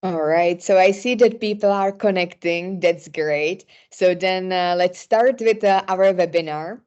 All right, so I see that people are connecting. That's great. So then let's start with our webinar.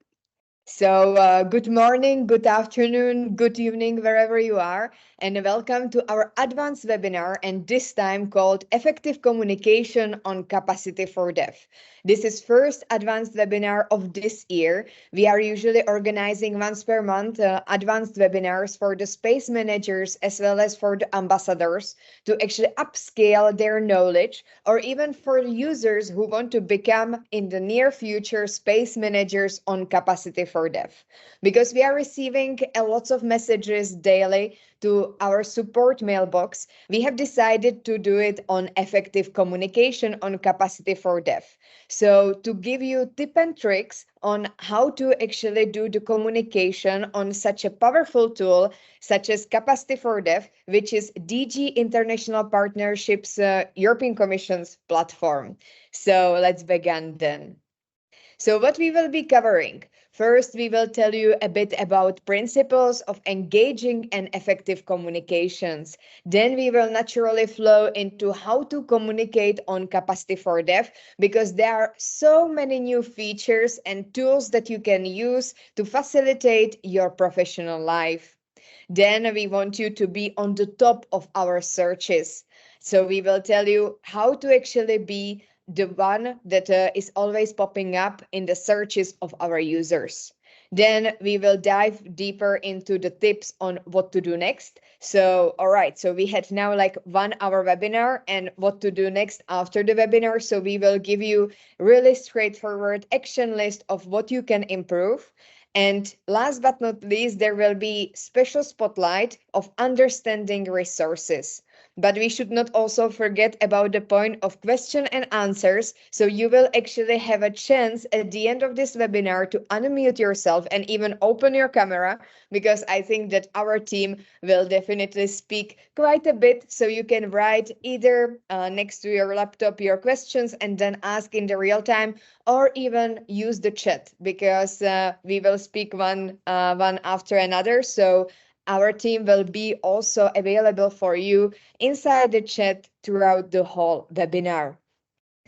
So, good morning, good afternoon, good evening, wherever you are, and welcome to our advanced webinar, and this time called Effective Communication on Capacity for Dev. This is first advanced webinar of this year. We are usually organizing once per month advanced webinars for the space managers as well as for the ambassadors to actually upscale their knowledge, or even for users who want to become in the near future space managers on Capacity for Dev. Because we are receiving a lots of messages daily to our support mailbox, we have decided to do it on effective communication on Capacity for Dev. So to give you tip and tricks on how to actually do the communication on such a powerful tool such as Capacity for Dev, which is DG International Partnerships European Commission's platform. So let's begin then. So what we will be covering. First, we will tell you a bit about principles of engaging and effective communications. Then we will naturally flow into how to communicate on Capacity for Dev, because there are so many new features and tools that you can use to facilitate your professional life. Then we want you to be on the top of our searches. So we will tell you how to actually be the one that is always popping up in the searches of our users. Then we will dive deeper into the tips on what to do next. So, all right, so we had now like 1 hour webinar and what to do next after the webinar. So we will give you really straightforward action list of what you can improve. And last but not least, there will be special spotlight of understanding resources. But we should not also forget about the point of question and answers. So you will actually have a chance at the end of this webinar to unmute yourself and even open your camera, because I think that our team will definitely speak quite a bit. So you can write either next to your laptop your questions and then ask in the real time, or even use the chat, because we will speak one after another. So our team will be also available for you inside the chat throughout the whole webinar.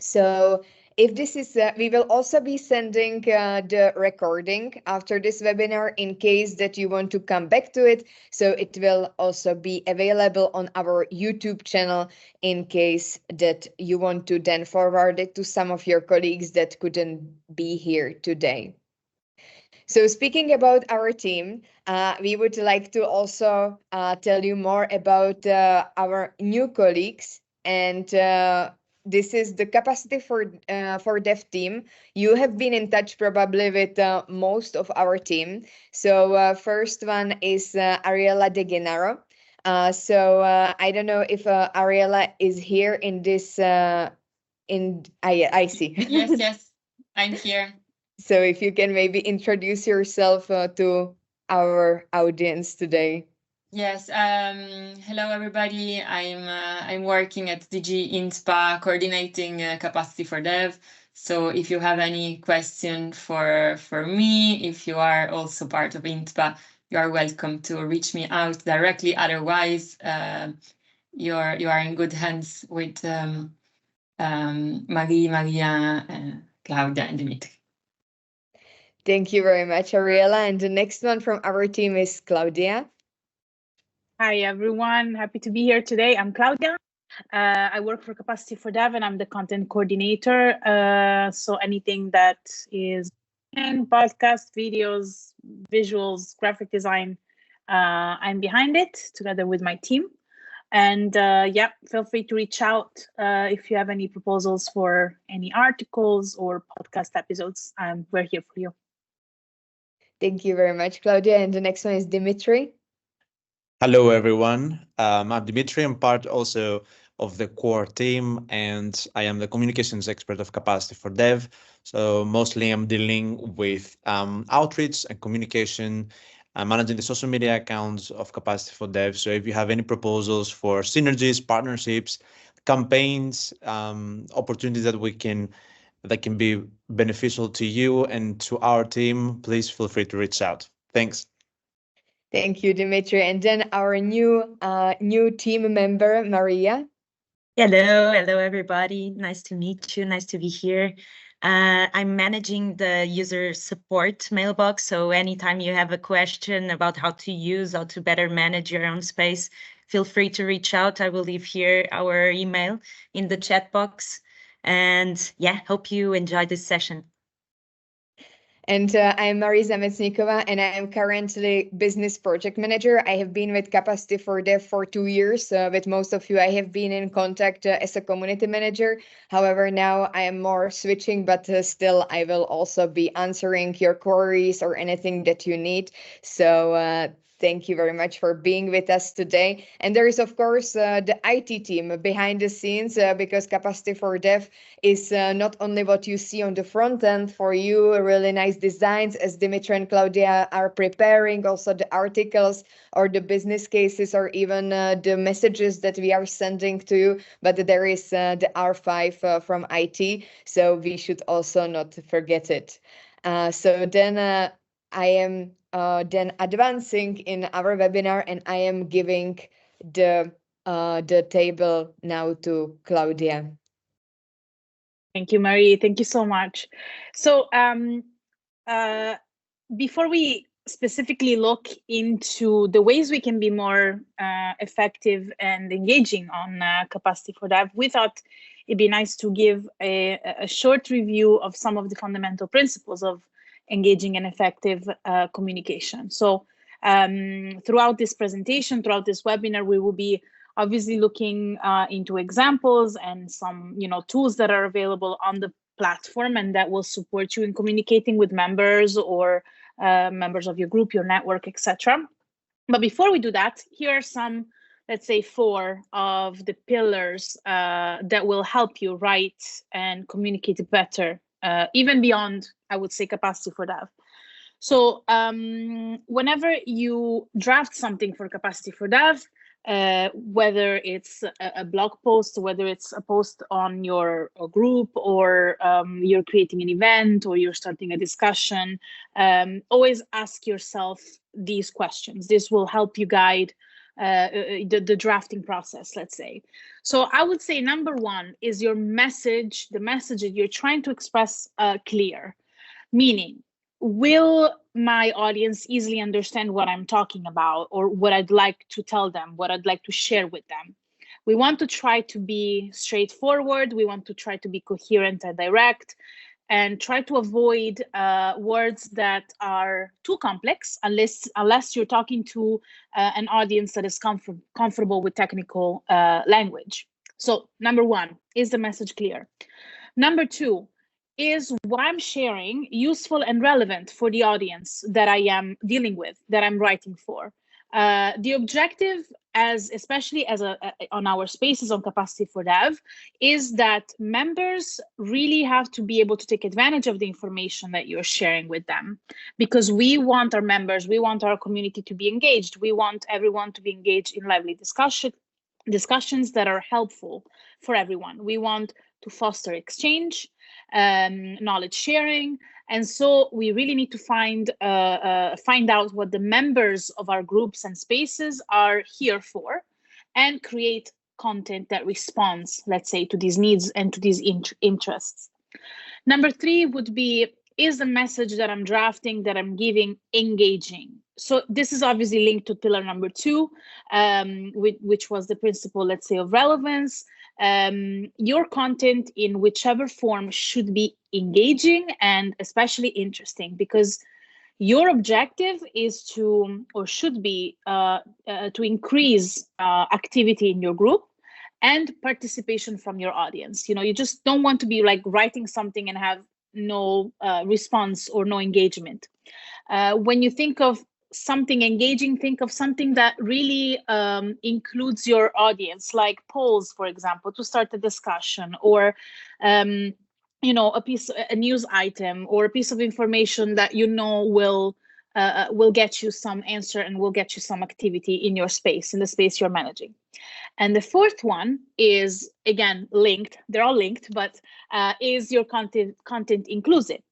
So if this is, we will also be sending the recording after this webinar in case that you want to come back to it. So it will also be available on our YouTube channel in case that you want to then forward it to some of your colleagues that couldn't be here today. So speaking about our team, we would like to also tell you more about our new colleagues, and this is the Capacity for Dev team. You have been in touch probably with most of our team. So first one is Ariela De Genaro. So I don't know if Ariela is here in this. I see. Yes, I'm here. So if you can maybe introduce yourself to our audience today. Yes. Hello, everybody. I'm working at DG INSPA, coordinating Capacity for Dev. So if you have any question for me, if you are also part of INSPA, you are welcome to reach me out directly. Otherwise, you are in good hands with Maria, Claudia, and Dimitri. Thank you very much, Ariela. And the next one from our team is Claudia. Hi, everyone. Happy to be here today. I'm Claudia. I work for Capacity for Dev and I'm the content coordinator. So anything that is in podcast, videos, visuals, graphic design, I'm behind it together with my team. And yeah, feel free to reach out if you have any proposals for any articles or podcast episodes. We're here for you. Thank you very much, Claudia. And the next one is Dimitri. Hello, everyone. I'm Dimitri. I'm part also of the core team, and I am the communications expert of Capacity for Dev. So mostly I'm dealing with outreach and communication. I'm managing the social media accounts of Capacity for Dev. So if you have any proposals for synergies, partnerships, campaigns, opportunities that can be beneficial to you and to our team, please feel free to reach out. Thanks. Thank you, Dimitri. And then our new team member, Maria. Hello, everybody. Nice to meet you. Nice to be here. I'm managing the user support mailbox. So anytime you have a question about how to use, how to better manage your own space, feel free to reach out. I will leave here our email in the chat box. And yeah, hope you enjoy this session. And I'm Marisa Metsnikova, and I am currently business project manager. I have been with Capacity4dev for 2 years. With most of you, I have been in contact as a community manager. However, now I am more switching, but still I will also be answering your queries or anything that you need. So thank you very much for being with us today. And there is, of course, the IT team behind the scenes because Capacity4dev is not only what you see on the front end for you, really nice designs as Dimitri and Claudia are preparing, also the articles or the business cases or even the messages that we are sending to you, but there is the R5 from IT, so we should also not forget it. So then I am then advancing in our webinar, and I am giving the table now to Claudia. Thank you, Marie. Thank you so much. So before we specifically look into the ways we can be more effective and engaging on Capacity4dev, we thought it'd be nice to give a short review of some of the fundamental principles of engaging and effective communication. So throughout this presentation, throughout this webinar, we will be obviously looking into examples and some tools that are available on the platform and that will support you in communicating with members or members of your group, your network, etc. But before we do that, here are some, let's say, 4 of the pillars that will help you write and communicate better, even beyond, I would say, Capacity4dev. So whenever you draft something for Capacity4dev, whether it's a blog post, whether it's a post on your group, or you're creating an event, or you're starting a discussion, always ask yourself these questions. This will help you guide the drafting process, let's say. So I would say number 1 is your message, the message that you're trying to express clear, meaning, will my audience easily understand what I'm talking about or what I'd like to tell them, what I'd like to share with them? We want to try to be straightforward. We want to try to be coherent and direct and try to avoid words that are too complex unless you're talking to an audience that is comfortable with technical language. So number 1, is the message clear? Number 2, is what I'm sharing useful and relevant for the audience that I am dealing with, that I'm writing for? The objective, especially on our spaces on Capacity4dev, is that members really have to be able to take advantage of the information that you're sharing with them, because we want our members, we want our community to be engaged. We want everyone to be engaged in lively discussions that are helpful for everyone. We want to foster exchange, knowledge sharing, and so we really need to find out what the members of our groups and spaces are here for, and create content that responds, let's say, to these needs and to these interests. Number 3 would be, is the message that I'm drafting, that I'm giving, engaging? So this is obviously linked to pillar number 2, which was the principle, let's say, of relevance. Your content in whichever form should be engaging and especially interesting, because your objective is to, or should be, to increase activity in your group and participation from your audience. You just don't want to be like writing something and have no response or no engagement. When you think of something engaging, think of something that really includes your audience, like polls, for example, to start a discussion, or a news item, or a piece of information that will get you some answer and will get you some activity in your space, in the space you're managing. And the 4th one is, again, linked. They're all linked, but is your content inclusive?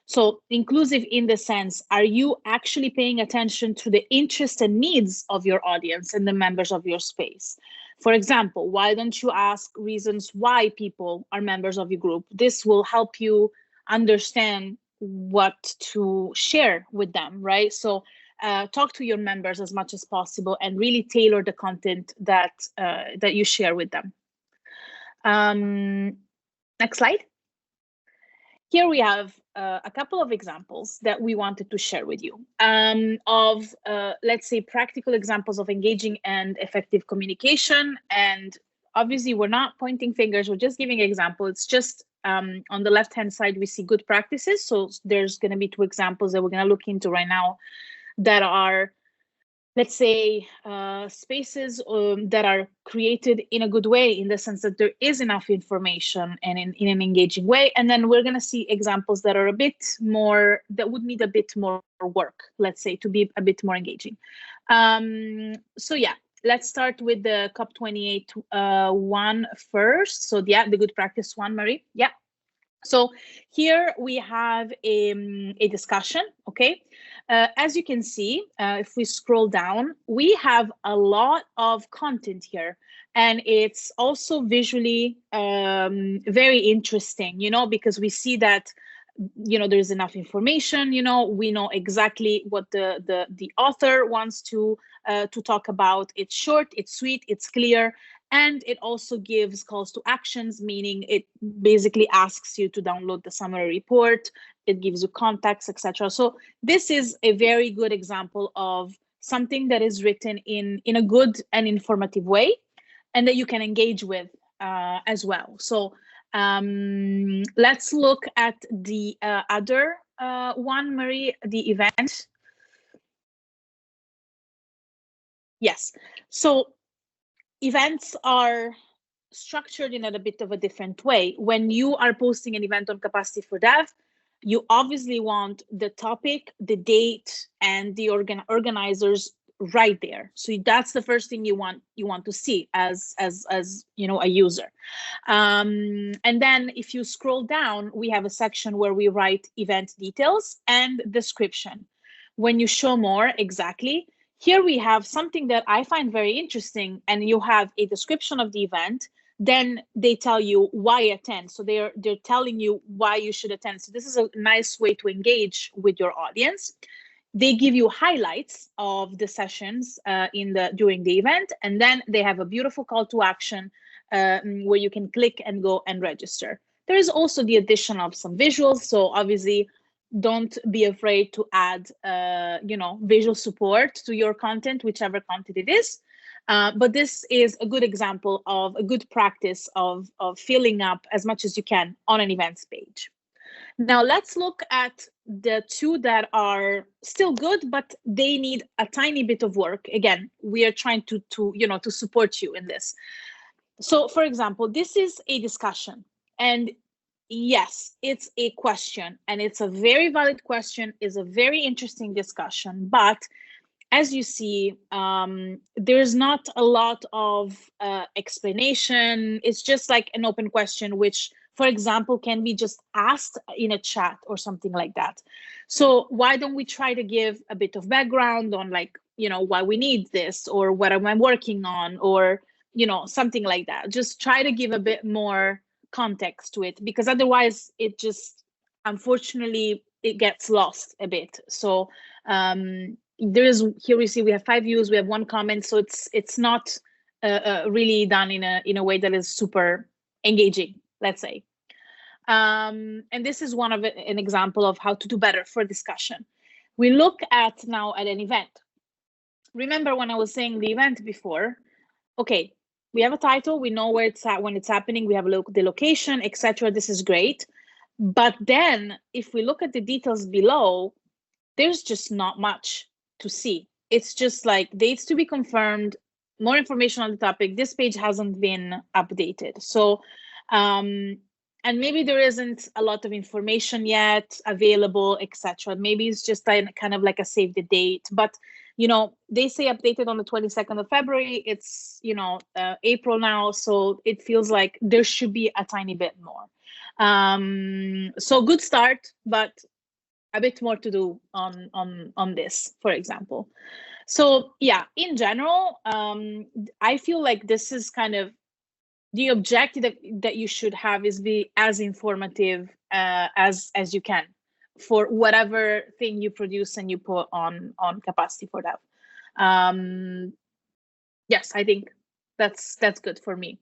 So inclusive in the sense, are you actually paying attention to the interests and needs of your audience and the members of your space? For example, why don't you ask reasons why people are members of your group? This will help you understand what to share with them, right? So talk to your members as much as possible and really tailor the content that that you share with them. Next slide. Here we have a couple of examples that we wanted to share with you of, let's say, practical examples of engaging and effective communication. And obviously, we're not pointing fingers, we're just giving examples. It's just on the left-hand side, we see good practices. So there's going to be 2 examples that we're going to look into right now that are, let's say, spaces that are created in a good way, in the sense that there is enough information and in an engaging way. And then we're going to see examples that are a bit more, that would need a bit more work, let's say, to be a bit more engaging. So yeah, let's start with the COP28 one first. So yeah, the good practice one, Marie. Yeah. So here we have a discussion, okay? As you can see, if we scroll down, we have a lot of content here, and it's also visually very interesting, you know, because we see that, you know, there's enough information, you know, we know exactly what the author wants to talk about. It's short, it's sweet, it's clear. And it also gives calls to actions, meaning it basically asks you to download the summary report. It gives you context, etc. So this is a very good example of something that is written in a good and informative way, and that you can engage with as well. So let's look at the other one, Marie, the event. Yes. So events are structured in a bit of a different way. When you are posting an event on Capacity4dev, you obviously want the topic, the date, and the organizers right there. So that's the first thing you want to see as you know, a user. And then if you scroll down, we have a section where we write event details and description. When you show more, exactly, here we have something that I find very interesting, and you have a description of the event. Then they tell you why attend. So they're telling you why you should attend. So this is a nice way to engage with your audience. They give you highlights of the sessions during the event, and then they have a beautiful call to action where you can click and go and register. There is also the addition of some visuals. So obviously, don't be afraid to add, you know, visual support to your content, whichever content it is. But this is a good example of a good practice of filling up as much as you can on an events page. Now let's look at the 2 that are still good, but they need a tiny bit of work. Again, we are trying to you know, to support you in this. So for example, this is a discussion, and yes, it's a question, and it's a very valid question, is a very interesting discussion. But as you see, there's not a lot of explanation. It's just like an open question, which, for example, can be just asked in a chat or something like that. So why don't we try to give a bit of background on, like, you know, why we need this, or what am I working on, or, you know, something like that. Just try to give a bit more context to it, because otherwise it just, unfortunately, it gets lost a bit. So there is, here we see we have 5 views, we have 1 comment, so it's not really done in a way that is super engaging, let's say. And this is one of an example of how to do better for discussion. We look at now at an event. Remember when I was saying the event before? Okay, we have a title, we know where it's at, when it's happening, we have the location, etc. This is great. But then if we look at the details below, there's just not much to see. It's just like dates to be confirmed, more information on the topic. This page hasn't been updated. So, and maybe there isn't a lot of information yet available, etc. Maybe it's just kind of like a save the date. But, you know, they say updated on the 22nd of February. It's, you know, April now. So it feels like there should be a tiny bit more. So good start, but a bit more to do on this, for example. So yeah, in general, I feel like this is kind of the objective that you should have is be as informative as you can for whatever thing you produce and you put on Capacity4dev. Yes, I think that's good for me.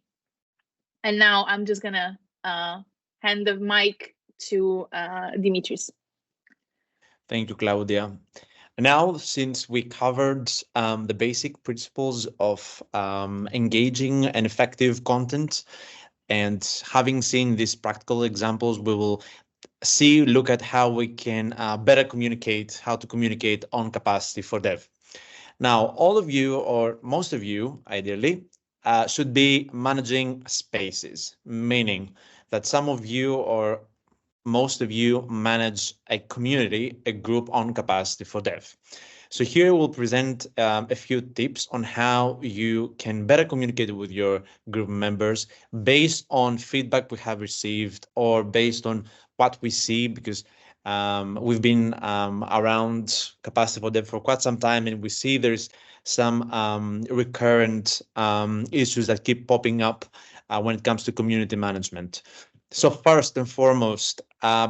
And now I'm just gonna hand the mic to Dimitris. Thank you, Claudia. Now, since we covered the basic principles of engaging and effective content, and having seen these practical examples, we will look at how we can better communicate, how to communicate on Capacity4dev. Now, all of you, or most of you, ideally, should be managing spaces, meaning that some of you or most of you manage a community, a group on Capacity4dev. So here we'll present a few tips on how you can better communicate with your group members based on feedback we have received or based on what we see, because we've been around Capacity4dev for quite some time, and we see there's some recurrent issues that keep popping up when it comes to community management. So first and foremost,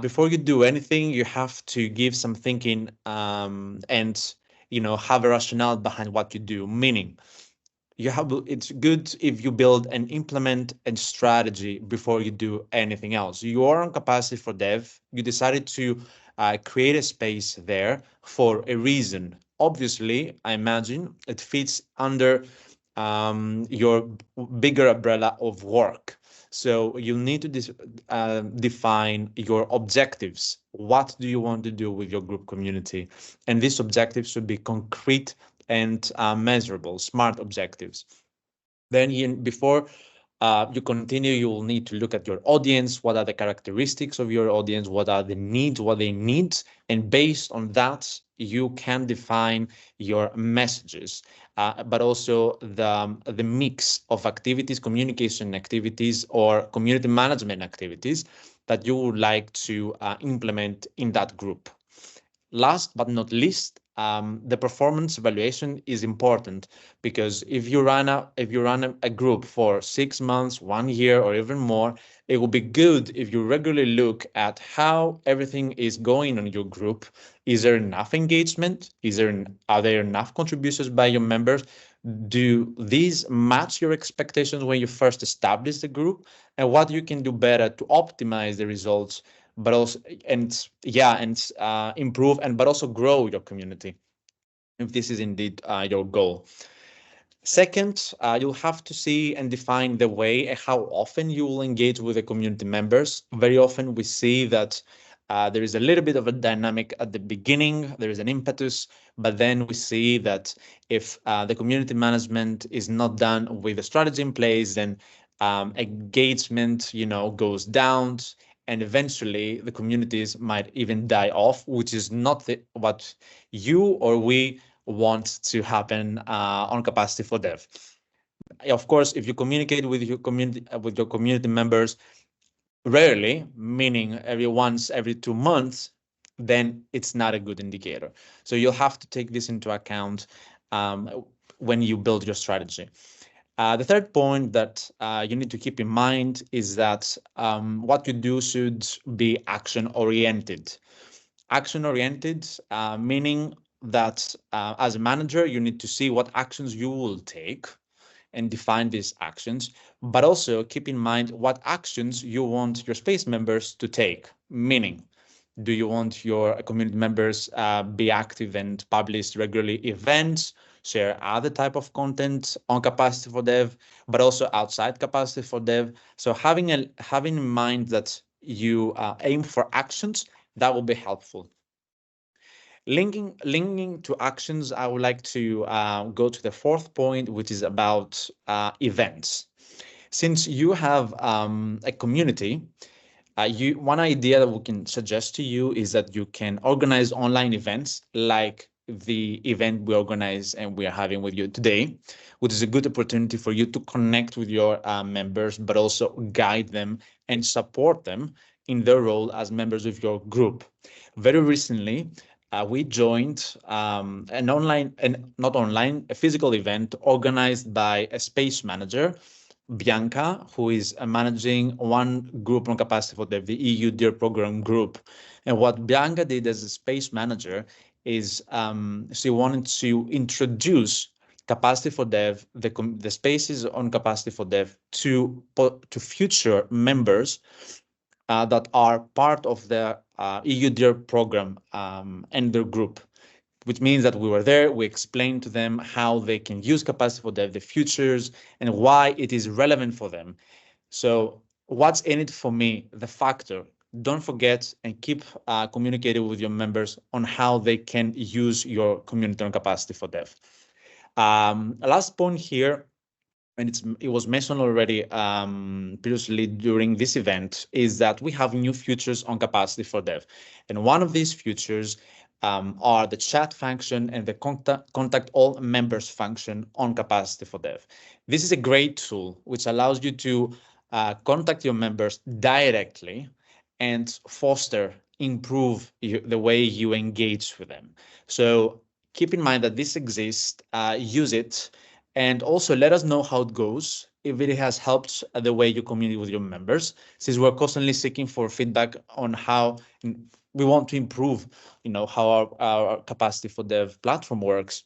before you do anything, you have to give some thinking and have a rationale behind what you do. Meaning, it's good if you build and implement a strategy before you do anything else. You are on Capacity4dev. You decided to create a space there for a reason. Obviously, I imagine it fits under your bigger umbrella of work. So you need to define your objectives. What do you want to do with your group community? And these objectives should be concrete and measurable, smart objectives. Then before you continue, you will need to look at your audience. What are the characteristics of your audience? What are the needs, what they need? And based on that, you can define your messages, but also the mix of activities, communication activities, or community management activities that you would like to implement in that group. Last but not least, the performance evaluation is important, because if you run a group for 6 months, 1 year, or even more, it will be good if you regularly look at how everything is going on your group. Is there enough engagement? Are there enough contributions by your members? Do these match your expectations when you first established the group? And what you can do better to optimize the results, but also improve but also grow your community, if this is indeed your goal. Second, you'll have to see and define the way and how often you will engage with the community members. Very often we see that there is a little bit of a dynamic at the beginning, there is an impetus, but then we see that if the community management is not done with a strategy in place, then engagement, goes down, and eventually the communities might even die off, which is not what you or we want to happen on Capacity4dev. Of course, if you communicate with your community members rarely, meaning every 2 months, then it's not a good indicator. So you'll have to take this into account when you build your strategy. The third point that you need to keep in mind is that what you do should be action-oriented. Action-oriented, meaning that as a manager, you need to see what actions you will take and define these actions, but also keep in mind what actions you want your space members to take. Meaning, do you want your community members be active and publish regularly events, share other type of content on Capacity4dev, but also outside Capacity4dev? So having in mind that you aim for actions, that will be helpful. Linking to actions, I would like to go to the fourth point, which is about events. Since you have a community, one idea that we can suggest to you is that you can organize online events like the event we organize and we are having with you today, which is a good opportunity for you to connect with your members, but also guide them and support them in their role as members of your group. Very recently, we joined an online, and not online, a physical event organized by a space manager, Bianca, who is managing one group on Capacity for Dev, the EU DEAR program group. And what Bianca did as a space manager is she wanted to introduce Capacity for Dev, the spaces on Capacity for Dev to future members that are part of the EU DEAR program and their group, which means that we were there, we explained to them how they can use Capacity for Dev, the futures, and why it is relevant for them. So what's in it for me? The factor. Don't forget and keep communicating with your members on how they can use your community on Capacity for Dev. Last point here, and it was mentioned already previously during this event, is that we have new features on Capacity for Dev. And one of these features are the chat function and the contact all members function on Capacity for Dev. This is a great tool which allows you to contact your members directly and improve the way you engage with them. So keep in mind that this exists, use it, and also let us know how it goes, if it has helped the way you communicate with your members, since we're constantly seeking for feedback on how we want to improve, how our Capacity for Dev platform works.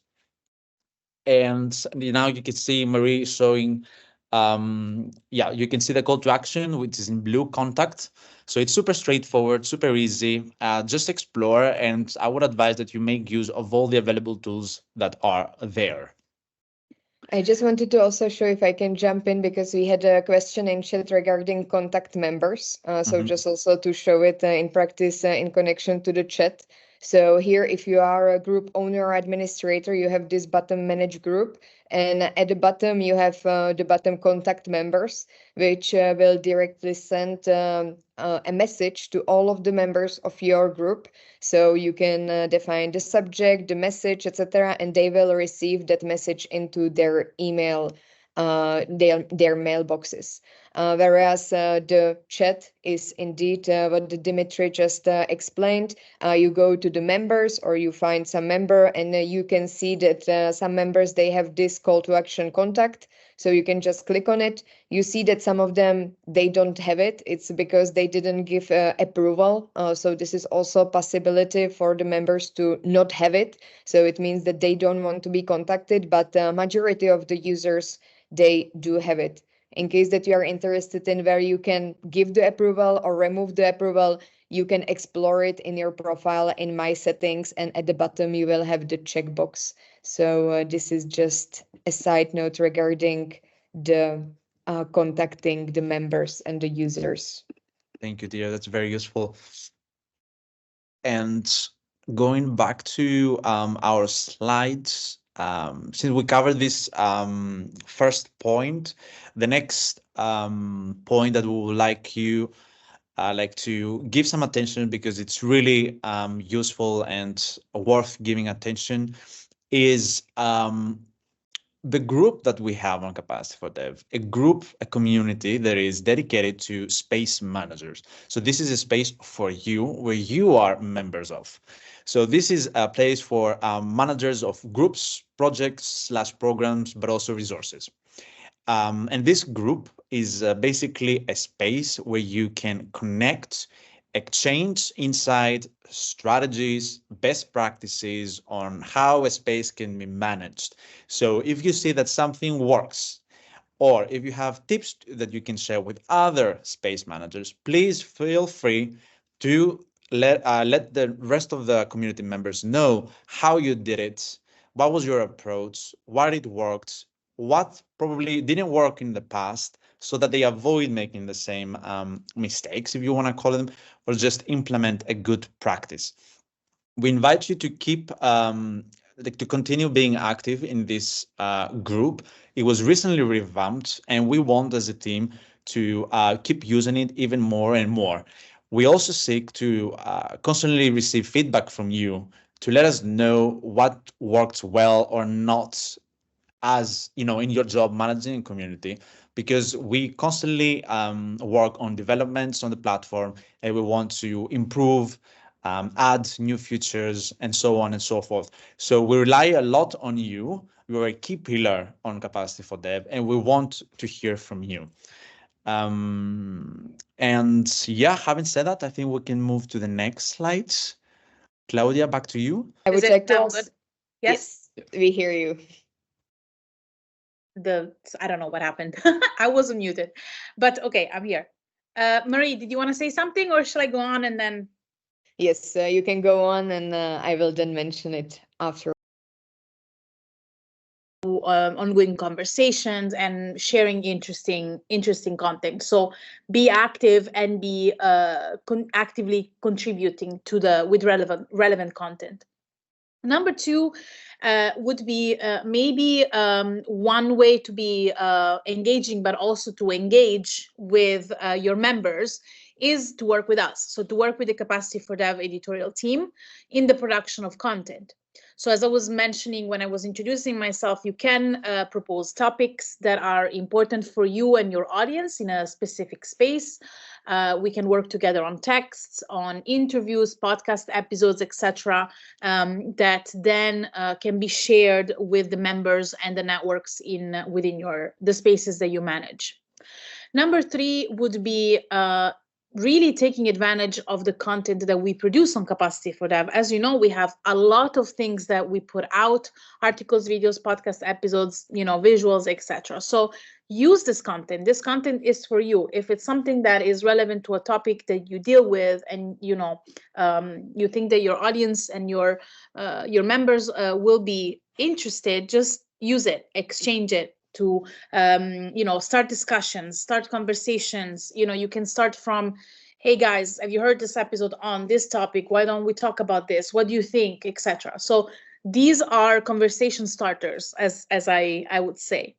And now you can see Marie showing, you can see the call to action, which is in blue, contact. So it's super straightforward, super easy. Just explore, and I would advise that you make use of all the available tools that are there. I just wanted to also show if I can jump in, because we had a question in chat regarding contact members. So just also to show it in practice in connection to the chat. So here, if you are a group owner or administrator, you have this button manage group. And at the bottom, you have the button contact members, which will directly send a message to all of the members of your group. So you can define the subject, the message, etc., and they will receive that message into their email, their mailboxes. Whereas the chat is indeed what Dimitri just explained. You go to the members, or you find some member, and you can see that some members, they have this call to action contact. So you can just click on it. You see that some of them, they don't have it. It's because they didn't give approval. So this is also a possibility for the members to not have it. So it means that they don't want to be contacted, but the majority of the users, they do have it. In case that you are interested in where you can give the approval or remove the approval, you can explore it in your profile in My Settings, and at the bottom you will have the checkbox. So this is just a side note regarding the contacting the members and the users. Thank you, dear. That's very useful. And going back to our slides, since we covered this first point, the next point that we would like to give some attention, because it's really useful and worth giving attention, is the group that we have on Capacity for Dev, a community that is dedicated to space managers. So this is a space for you where you are members of. So this is a place for managers of groups, projects / programs, but also resources. And this group is basically a space where you can connect, exchange insight, strategies, best practices on how a space can be managed. So if you see that something works, or if you have tips that you can share with other space managers, please feel free to let the rest of the community members know how you did it, what was your approach, what it worked, what probably didn't work in the past, so that they avoid making the same mistakes, if you want to call them, or just implement a good practice. We invite you to to continue being active in this group. It was recently revamped, and we want as a team to keep using it even more and more. We also seek to constantly receive feedback from you to let us know what worked well or not, as in your job managing a community, because we constantly work on developments on the platform, and we want to improve add new features, and so on and so forth. So we rely a lot on you. You're a key pillar on Capacity for Dev, and we want to hear from you. And yeah, having said that, I think we can move to the next slides. Claudia, back to you. I would like to now ask. good? Yes. We hear you. I don't know what happened. I wasn't muted, but okay, I'm here. Marie, did you want to say something, or shall I go on and then? Yes, you can go on, and I will then mention it after. Ongoing conversations and sharing interesting content. So be active and be actively contributing to with relevant content. Number two would be maybe one way to be engaging, but also to engage with your members, is to work with us. So to work with the Capacity for Dev editorial team in the production of content. So as I was mentioning when I was introducing myself, you can propose topics that are important for you and your audience in a specific space. We can work together on texts, on interviews, podcast episodes, etc., that then can be shared with the members and the networks within the spaces that you manage. Number three would be really taking advantage of the content that we produce on Capacity for Dev. As you know, we have a lot of things that we put out: articles, videos, podcast episodes, visuals, etc. So use this content. This content is for you. If it's something that is relevant to a topic that you deal with, and you think that your audience and your members will be interested, just use it, exchange it to start discussions, start conversations. You can start from, hey guys, have you heard this episode on this topic? Why don't we talk about this? What do you think, etc. So these are conversation starters, as I would say.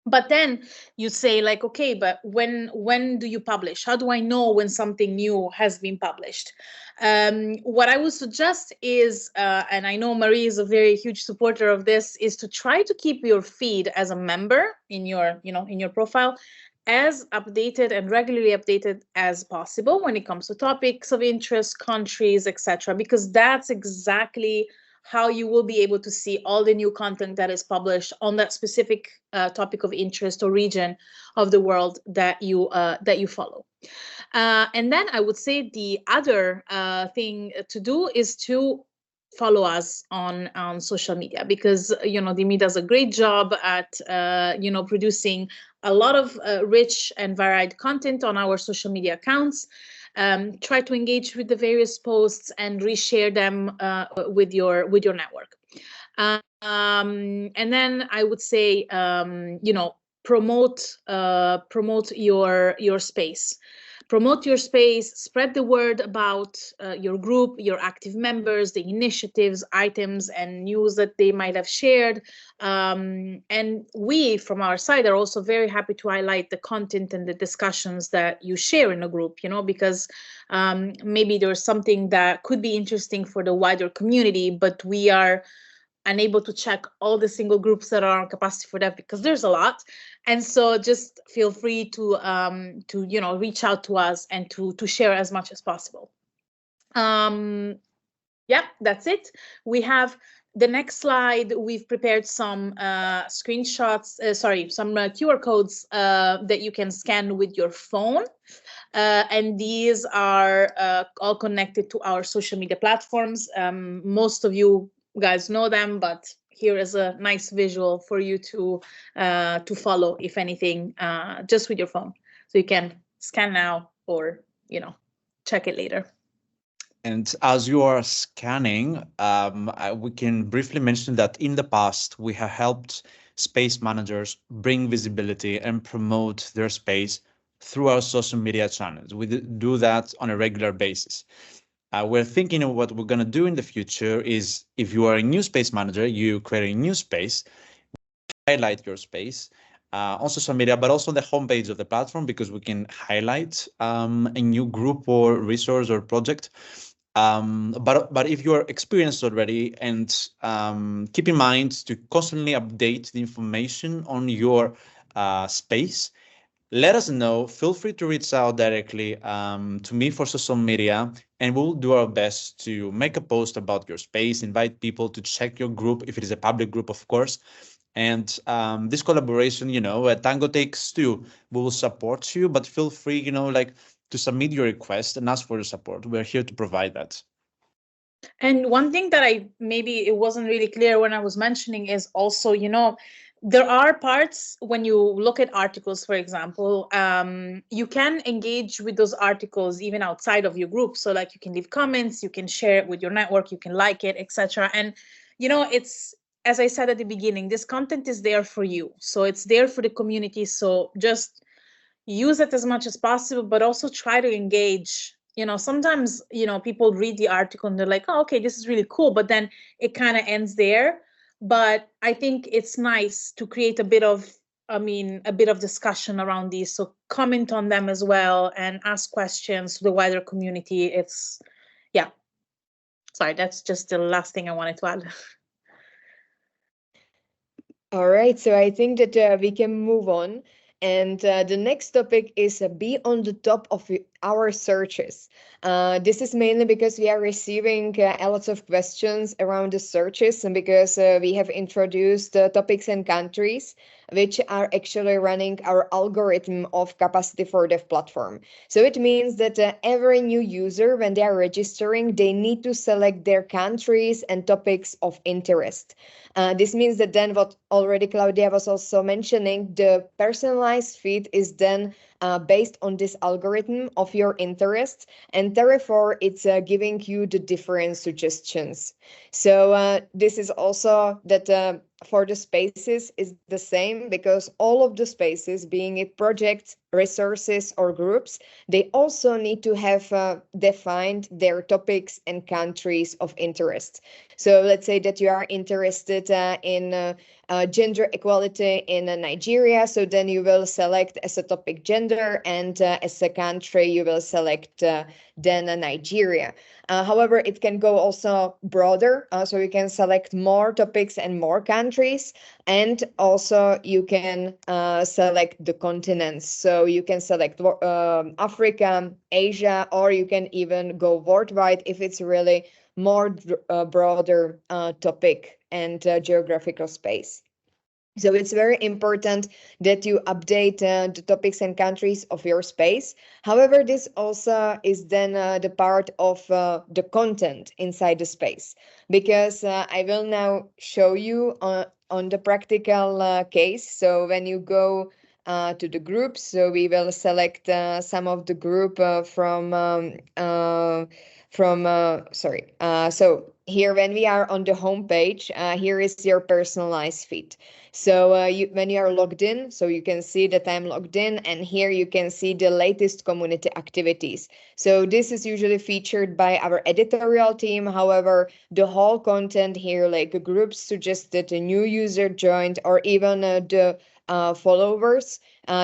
But then you say, like, okay, but when do you publish? How do I know when something new has been published? What I would suggest is, and I know Marie is a very huge supporter of this, is to try to keep your feed as a member in your profile as updated and regularly updated as possible when it comes to topics of interest, countries, etc., because that's exactly how you will be able to see all the new content that is published on that specific topic of interest or region of the world that you follow. And then I would say the other thing to do is to follow us on social media, because Dimi does a great job at producing a lot of rich and varied content on our social media accounts. Try to engage with the various posts and reshare them with your network. And then I would say, promote your space. Promote your space, spread the word about your group, your active members, the initiatives, items, and news that they might have shared. And we, from our side, are also very happy to highlight the content and the discussions that you share in a group, because maybe there's something that could be interesting for the wider community, but we are unable to check all the single groups that are on Capacity for Dev, because there's a lot. And so just feel free to reach out to us and to share as much as possible. Yeah, that's it. We have the next slide. We've prepared some screenshots, some QR codes that you can scan with your phone. And these are all connected to our social media platforms. Most of you guys know them, but here is a nice visual for you to follow, if anything, just with your phone. So you can scan now or check it later. And as you are scanning, we can briefly mention that in the past, we have helped space managers bring visibility and promote their space through our social media channels. We do that on a regular basis. We're thinking of what we're going to do in the future is, if you are a new space manager, you create a new space, highlight your space on social media, but also on the homepage of the platform, because we can highlight a new group or resource or project. But if you're experienced already, and keep in mind to constantly update the information on your space, let us know. Feel free to reach out directly to me for social media, and we'll do our best to make a post about your space, invite people to check your group if it is a public group, of course. And this collaboration, Tango takes two. We will support you, but feel free, to submit your request and ask for the support. We're here to provide that. And one thing that maybe it wasn't really clear when I was mentioning is also, there are parts when you look at articles, for example, you can engage with those articles even outside of your group. So like you can leave comments, you can share it with your network, you can like it, etc. And, it's, as I said at the beginning, this content is there for you. So it's there for the community. So just use it as much as possible, but also try to engage. Sometimes, people read the article and they're like, oh, okay, this is really cool, but then it kind of ends there. But I think it's nice to create a bit of discussion around these. So comment on them as well and ask questions to the wider community. Yeah. Sorry, that's just the last thing I wanted to add. All right, so I think that we can move on. And the next topic is be on the top of our searches. This is mainly because we are receiving a lot of questions around the searches, and because we have introduced topics and countries which are actually running our algorithm of Capacity4dev platform. So it means that every new user, when they are registering, they need to select their countries and topics of interest. This means that then what already Claudia was also mentioning, the personalized feed is then based on this algorithm of your interests, and therefore it's giving you the different suggestions. So this is also that for the spaces is the same, because all of the spaces, being it projects, resources, or groups, they also need to have defined their topics and countries of interest. So let's say that you are interested in gender equality in Nigeria, so then you will select as a topic gender, and as a country you will select then Nigeria. However, it can go also broader, so you can select more topics and more countries, and also you can select the continents. So you can select Africa, Asia, or you can even go worldwide if it's really more broader topic and geographical space. So it's very important that you update the topics and countries of your space. However, this also is then the part of the content inside the space, because I will now show you on the practical case. So when you go to the groups, so we will select some of the group so here, when we are on the home page, here is your personalized feed. So when you are logged in, so you can see that I'm logged in, and here you can see the latest community activities. So this is usually featured by our editorial team. However, the whole content here, like groups suggested, a new user joined, or even the followers,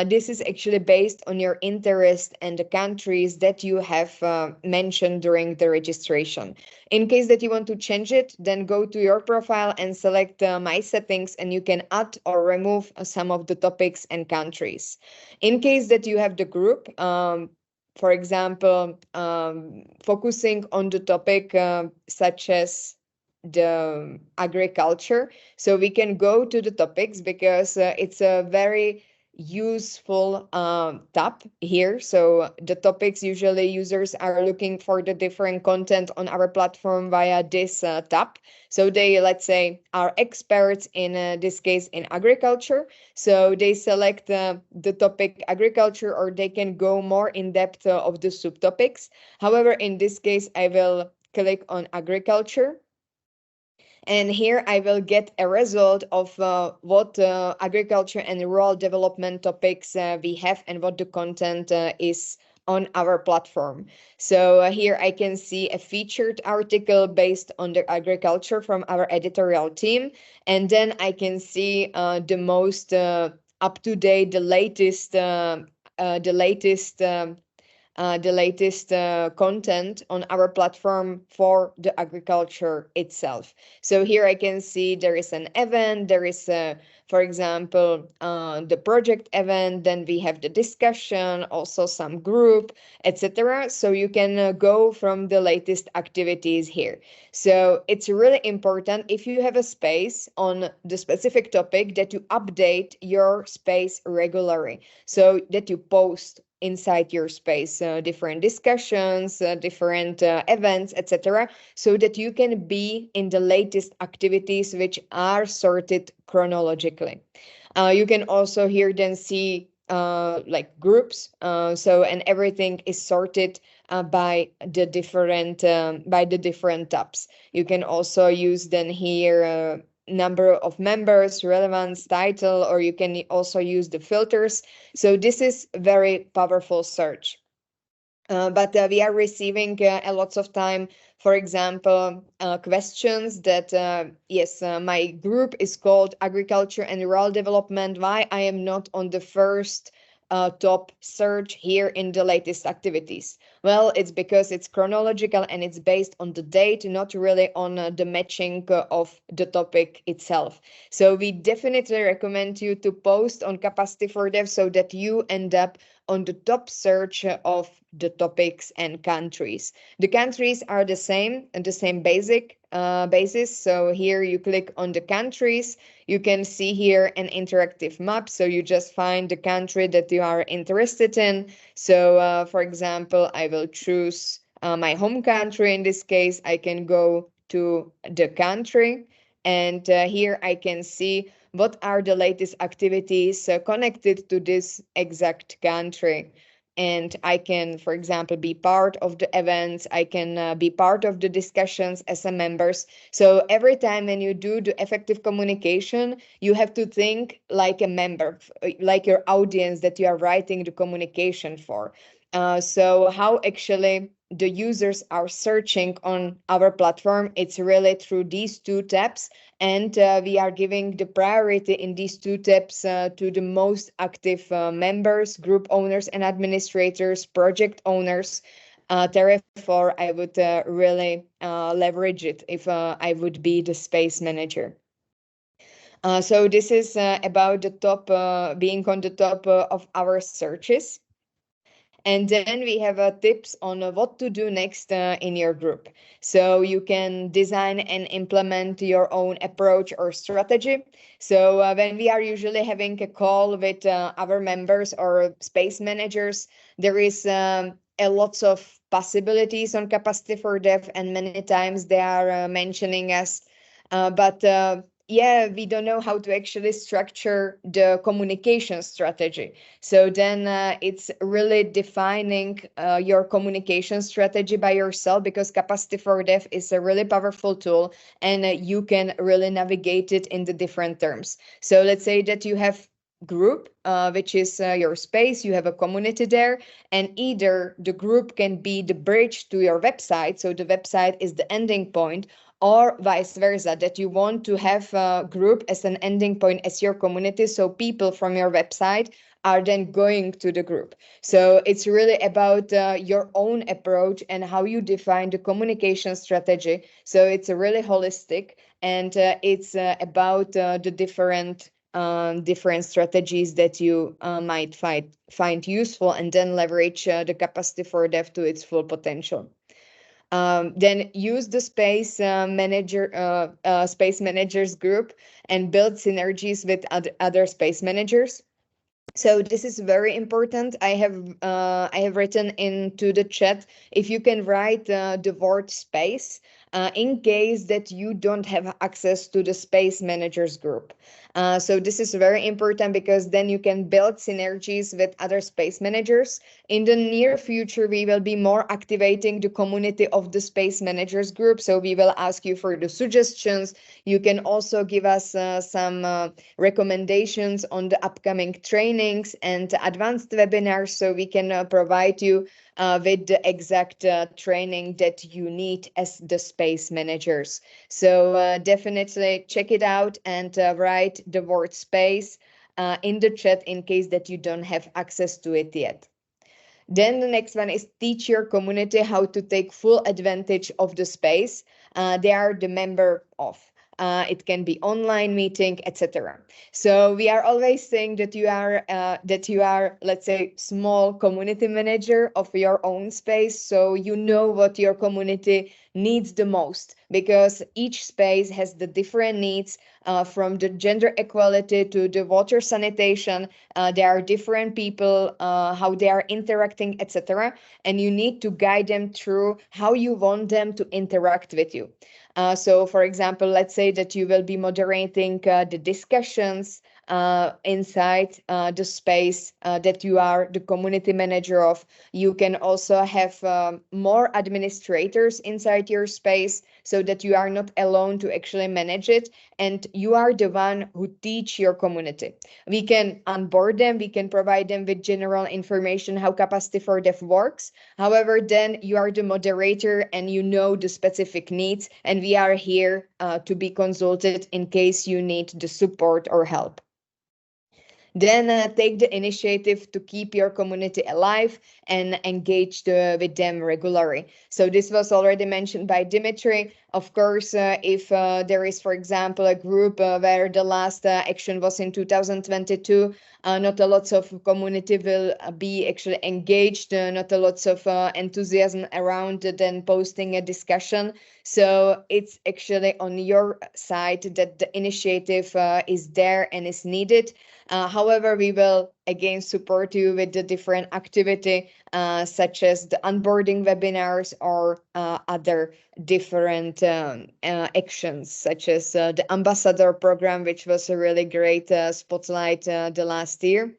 this is actually based on your interest and the countries that you have mentioned during the registration. In case that you want to change it, then go to your profile and select My Settings, and you can add or remove some of the topics and countries. In case that you have the group, for example, focusing on the topic such as the agriculture, so we can go to the topics, because it's a very useful tab here. So the topics, usually users are looking for the different content on our platform via this tab. So they, let's say, are experts in this case in agriculture, so they select the topic agriculture, or they can go more in depth of the subtopics. However, in this case, I will click on agriculture, and here I will get a result of what agriculture and rural development topics we have, and what the content is on our platform. So here I can see a featured article based on the agriculture from our editorial team, and then I can see the most up to date, the latest the latest content on our platform for the agriculture itself. So here I can see there is an event, there is, for example, the project event, then we have the discussion, also some group, etc. So you can go from the latest activities here. So it's really important if you have a space on the specific topic that you update your space regularly, so that you post inside your space different discussions, different events, etc., so that you can be in the latest activities which are sorted chronologically. You can also here then see like groups, so and everything is sorted by the different tabs. You can also use then here number of members, relevance, title, or you can also use the filters. So this is very powerful search. But we are receiving a lots of time, for example, questions that, yes, my group is called Agriculture and Rural Development. Why I am not on the first top search here in the latest activities? Well, it's because it's chronological and it's based on the date, not really on the matching of the topic itself. So we definitely recommend you to post on Capacity4dev so that you end up on the top search of the topics and countries. The countries are the same and the same basic basis. So here you click on the countries. You can see here an interactive map. So you just find the country that you are interested in. So for example, I will choose my home country. In this case, I can go to the country, and here I can see what are the latest activities connected to this exact country. And I can, for example, be part of the events. I can be part of the discussions as a members. So every time when you do the effective communication, you have to think like a member, like your audience that you are writing the communication for. So how actually the users are searching on our platform, it's really through these two tabs, and we are giving the priority in these two tabs to the most active members, group owners and administrators, project owners. Therefore, I would really leverage it if I would be the space manager. So this is about the top, being on the top of our searches. And then we have tips on what to do next in your group. So you can design and implement your own approach or strategy. So when we are usually having a call with our members or space managers, there is a lots of possibilities on Capacity4dev, and many times they are mentioning us. But yeah, we don't know how to actually structure the communication strategy. So then it's really defining your communication strategy by yourself, because Capacity4dev is a really powerful tool, and you can really navigate it in the different terms. So let's say that you have group, which is your space, you have a community there, and either the group can be the bridge to your website, so the website is the ending point, or vice versa, that you want to have a group as an ending point as your community, so people from your website are then going to the group. So it's really about your own approach and how you define the communication strategy. So it's a really holistic, and it's about the different strategies that you might find useful, and then leverage the Capacity4dev to its full potential. Then use the space managers group and build synergies with other space managers. So this is very important. I have written into the chat, if you can write the word space in case that you don't have access to the space managers group. So this is very important, because then you can build synergies with other space managers. In the near future, we will be more activating the community of the space managers group. So we will ask you for the suggestions. You can also give us some recommendations on the upcoming trainings and advanced webinars, so we can provide you with the exact training that you need as the space managers. So definitely check it out and write the word space in the chat in case that you don't have access to it yet. Then the next one is teach your community how to take full advantage of the space they are the member of. It can be online meeting, etc. So we are always saying that you are, let's say, small community manager of your own space. So you know what your community needs the most, because each space has the different needs, from the gender equality to the water sanitation. There are different people, how they are interacting, etc. And you need to guide them through how you want them to interact with you. So, for example, let's say that you will be moderating the discussions inside the space that you are the community manager of. You can also have more administrators inside your space, so that you are not alone to actually manage it, and you are the one who teach your community. We can onboard them, we can provide them with general information how Capacity4dev works. However, then you are the moderator and you know the specific needs, and we are here to be consulted in case you need the support or help. Then take the initiative to keep your community alive and engage with them regularly. So this was already mentioned by Dimitri. Of course, if there is, for example, a group where the last action was in 2022, not a lot of community will be actually engaged, not a lot of enthusiasm around then posting a discussion. So it's actually on your side that the initiative is there and is needed. However, we will again support you with the different activity, such as the onboarding webinars or other different actions, such as the ambassador program, which was a really great spotlight the last year.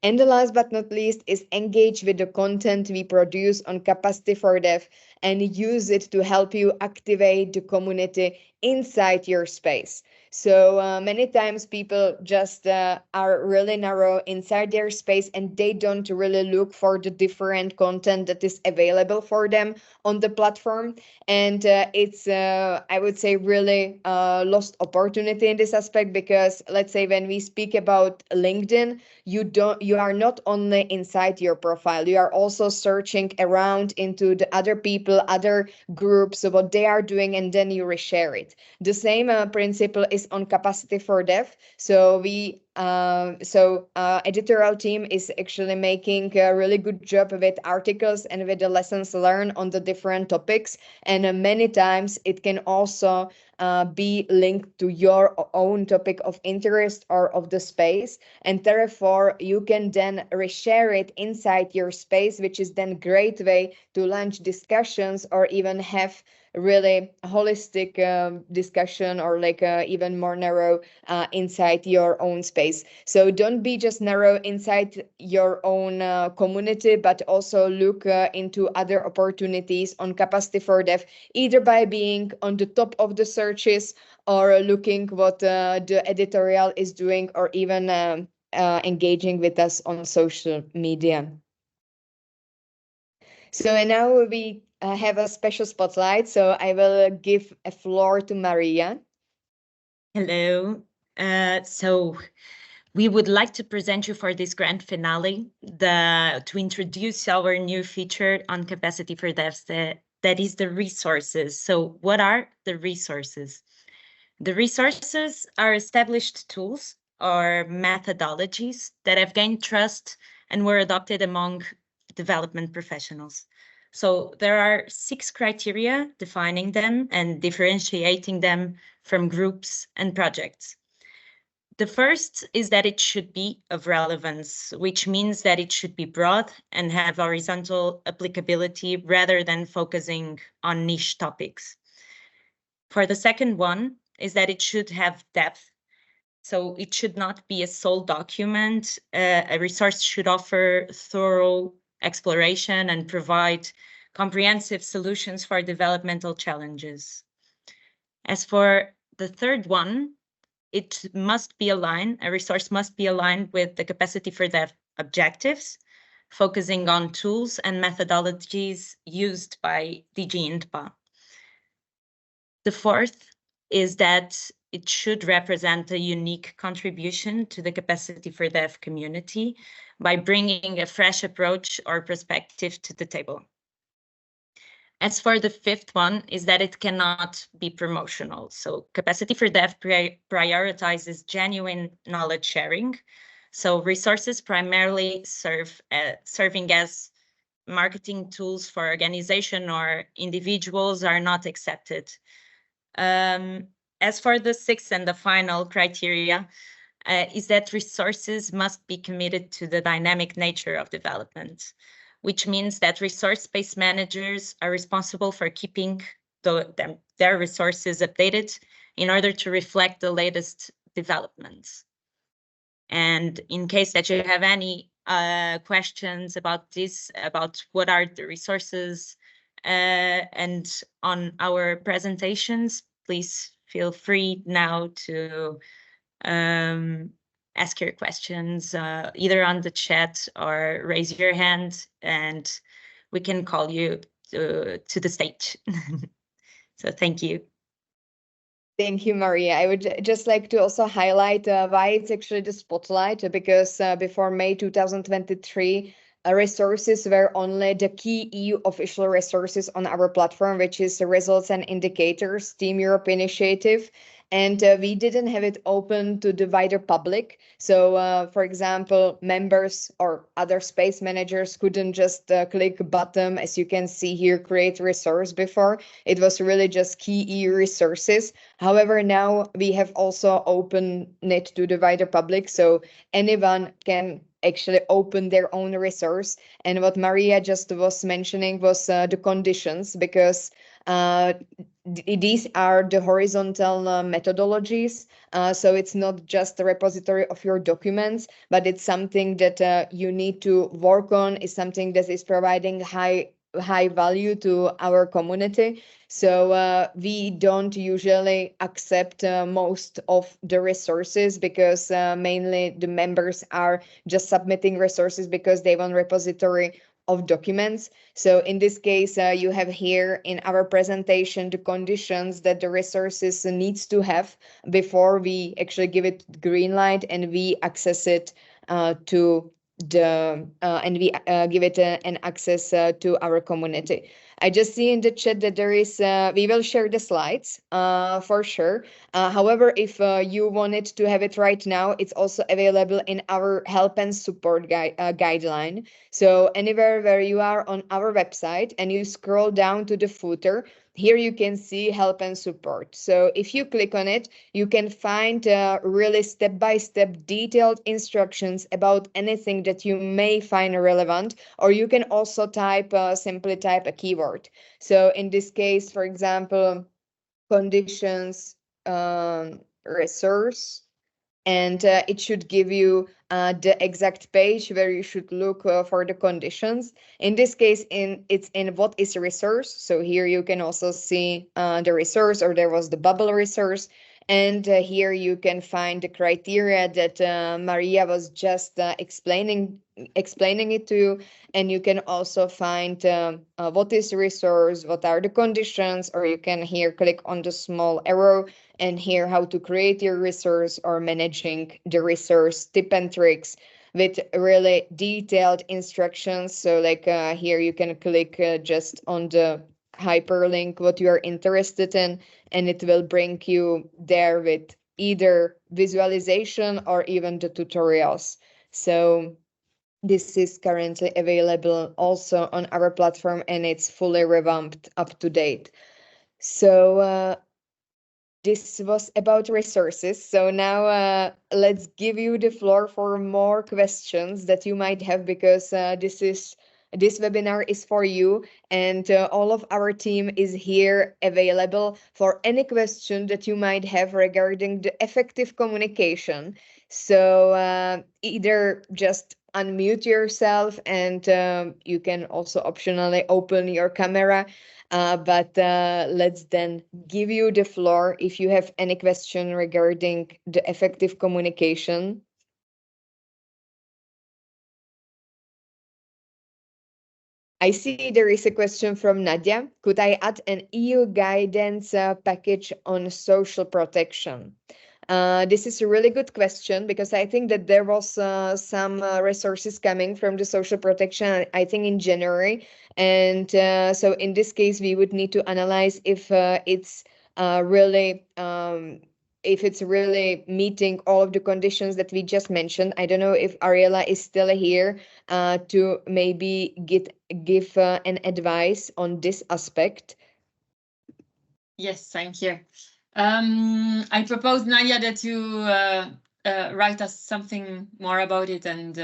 And the last but not least is engage with the content we produce on Capacity4dev and use it to help you activate the community inside your space. So many times people just are really narrow inside their space, and they don't really look for the different content that is available for them on the platform. And it's, I would say, really lost opportunity in this aspect, because let's say when we speak about LinkedIn, you are not only inside your profile, you are also searching around into the other people, other groups, what they are doing, and then you reshare it. The same principle is on Capacity4dev. So editorial team is actually making a really good job with articles and with the lessons learned on the different topics. And many times it can also be linked to your own topic of interest or of the space. And therefore, you can then reshare it inside your space, which is then a great way to launch discussions or even have really holistic discussion, or like even more narrow inside your own space. So don't be just narrow inside your own community, but also look into other opportunities on Capacity4dev, either by being on the top of the searches or looking what the editorial is doing, or even engaging with us on social media. So and now we have a special spotlight, so I will give a floor to Maria. Hello. So we would like to present you for this grand finale to introduce our new feature on Capacity4dev, that is the resources. So what are the resources? The resources are established tools or methodologies that have gained trust and were adopted among development professionals. So there are 6 criteria defining them and differentiating them from groups and projects. The first is that it should be of relevance, which means that it should be broad and have horizontal applicability rather than focusing on niche topics. For the second one is that it should have depth. So it should not be a sole document. A resource should offer thorough exploration and provide comprehensive solutions for developmental challenges. As for the third one, it must be aligned, a resource must be aligned with the Capacity4dev objectives, focusing on tools and methodologies used by DG INTPA. The fourth is that it should represent a unique contribution to the Capacity4dev community by bringing a fresh approach or perspective to the table. As for the fifth one, is that it cannot be promotional. So Capacity4dev prioritizes genuine knowledge sharing. So resources primarily serving as marketing tools for organization or individuals are not accepted. As for the sixth and the final criteria, is that resources must be committed to the dynamic nature of development, which means that resource-based managers are responsible for keeping their resources updated in order to reflect the latest developments. And in case that you have any questions about this, about what are the resources and on our presentations, please feel free now to ask your questions either on the chat or raise your hand, and we can call you to the stage. So thank you. Thank you, Maria. I would just like to also highlight why it's actually the spotlight, because before May 2023, resources were only the key EU official resources on our platform, which is the Results and Indicators Team Europe initiative. And we didn't have it open to the wider public. So, for example, members or other space managers couldn't just click a button, as you can see here, create resource before. It was really just key EU resources. However, now we have also opened it to the wider public, so anyone can actually open their own resource. And what Maria just was mentioning was the conditions, because these are the horizontal methodologies. So it's not just a repository of your documents, but it's something that you need to work on. It's something that is providing high value to our community. So we don't usually accept most of the resources, because mainly the members are just submitting resources because they want repository of documents. So in this case, you have here in our presentation the conditions that the resources needs to have before we actually give it green light and we access it to the and we give it an access to our community. I just see in the chat that there is, we will share the slides for sure. However, if you wanted to have it right now, it's also available in our help and support guideline. So anywhere where you are on our website and you scroll down to the footer, here you can see help and support. So if you click on it, you can find really step-by-step detailed instructions about anything that you may find relevant, or you can also simply type a keyword. So in this case, for example, conditions, resource, and it should give you the exact page where you should look for the conditions. In this case, it's in what is a resource. So here you can also see the resource, or there was the bubble resource. And here you can find the criteria that Maria was just explaining it to you. And you can also find what is the resource, what are the conditions, or you can here click on the small arrow and here how to create your resource or managing the resource tip and tricks with really detailed instructions. So like here you can click just on the hyperlink what you are interested in, and it will bring you there with either visualization or even the tutorials. So this is currently available also on our platform, and it's fully revamped, up to date. So this was about resources. So now let's give you the floor for more questions that you might have, because this webinar is for you, and all of our team is here available for any question that you might have regarding the effective communication. So either just unmute yourself, and you can also optionally open your camera. But let's then give you the floor if you have any question regarding the effective communication. I see there is a question from Nadia. Could I add an EU guidance package on social protection? This is a really good question because I think that there was some resources coming from the social protection, I think in January. And so in this case, we would need to analyze if it's really meeting all of the conditions that we just mentioned. I don't know if Ariela is still here to maybe give an advice on this aspect. Yes, I'm here. I propose, Nadia, that you write us something more about it, and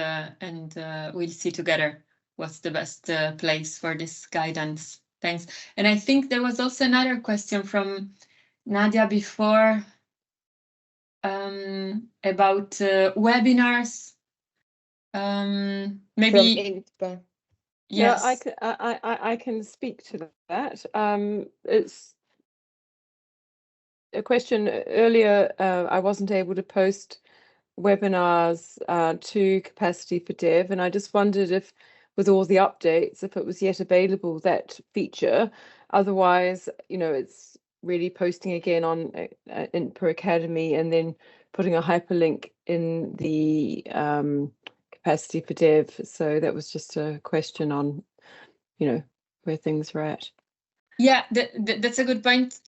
we'll see together what's the best place for this guidance. Thanks. And I think there was also another question from Nadia before about webinars. Maybe. From Yes. Yeah, I can speak to that. It's a question earlier. I wasn't able to post webinars to Capacity4dev, and I just wondered if, with all the updates, if it was yet available, that feature. Otherwise, it's really posting again on in Per Academy and then putting a hyperlink in the Capacity4dev. So that was just a question on, where things were at. Yeah, that's a good point.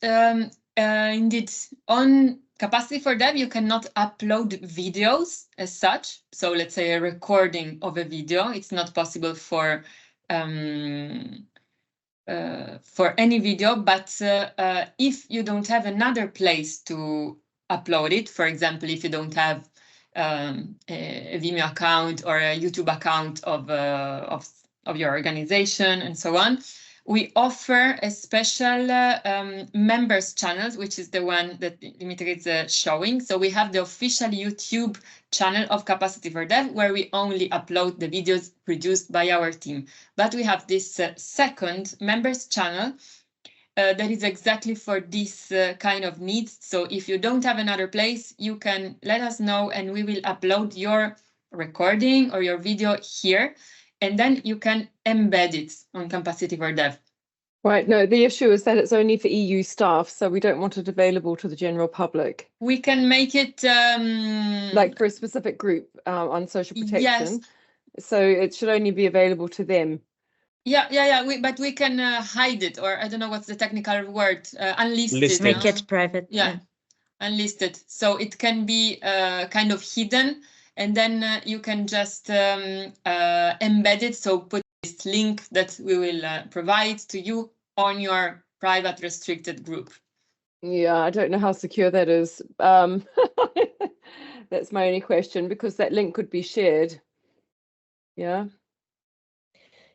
Indeed, on Capacity4dev, you cannot upload videos as such. So let's say a recording of a video, it's not possible for any video. But if you don't have another place to upload it, for example, if you don't have a Vimeo account or a YouTube account of your organization and so on, we offer a special members channel, which is the one that Dimitri is showing. So we have the official YouTube channel of Capacity4dev, where we only upload the videos produced by our team. But we have this second members channel that is exactly for this kind of needs. So if you don't have another place, you can let us know and we will upload your recording or your video here. And then you can embed it on Capacity4dev. Right. No, the issue is that it's only for EU staff, so we don't want it available to the general public. We can make it like for a specific group on social protection. Yes. So it should only be available to them. Yeah. But we can hide it, or I don't know what's the technical word, unlisted. Make it private. Yeah, unlisted. So it can be kind of hidden, and then you can just embed it. So put this link that we will provide to you on your private restricted group. Yeah, I don't know how secure that is. That's my only question, because that link could be shared. Yeah.